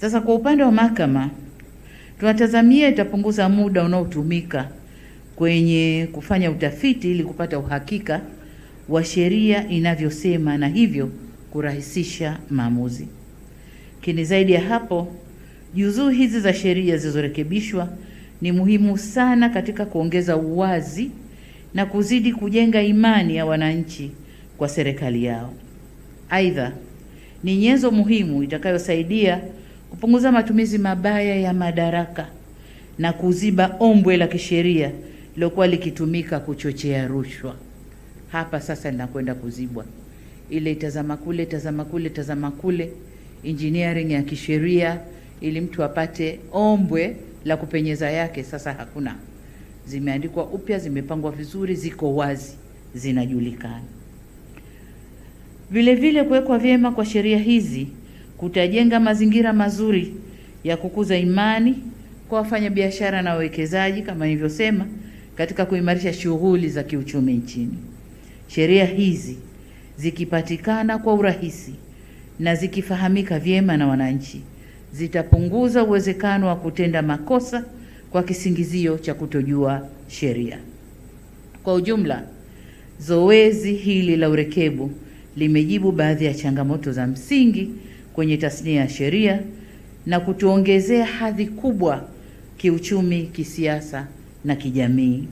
Sasa kwa upande wa mahakama, tunatazamia itapunguza muda unaotumika kwenye kufanya utafiti ili kupata uhakika wa sheria inavyosema na hivyo kurahisisha maamuzi. Lakini zaidi ya hapo, juzuu hizi za sheria zilizorekebishwa ni muhimu sana katika kuongeza uwazi na kuzidi kujenga imani ya wananchi kwa serikali yao. Aidha, ni nyenzo muhimu itakayosaidia kupunguza matumizi mabaya ya madaraka na kuziba ombwe la kisheria lilokuwa likitumika kuchochea rushwa. Hapa sasa linakwenda kuzibwa. Ile tazama kule, tazama kule, tazama kule, engineering ya kisheria ili mtu apate ombwe la kupenyeza yake, sasa hakuna. Zimeandikwa upya, zimepangwa vizuri, ziko wazi, zinajulikana. Vile vile kuwekwa vyema kwa sheria hizi kutajenga mazingira mazuri ya kukuza imani kwa wafanyabiashara na wawekezaji kama nilivyosema, katika kuimarisha shughuli za kiuchumi nchini. Sheria hizi zikipatikana kwa urahisi na zikifahamika vyema na wananchi, zitapunguza uwezekano wa kutenda makosa kwa kisingizio cha kutojua sheria. Kwa ujumla, zoezi hili la urekebu limejibu baadhi ya changamoto za msingi kwenye tasnia ya sheria na kutuongezea hadhi kubwa kiuchumi, kisiasa na kijamii.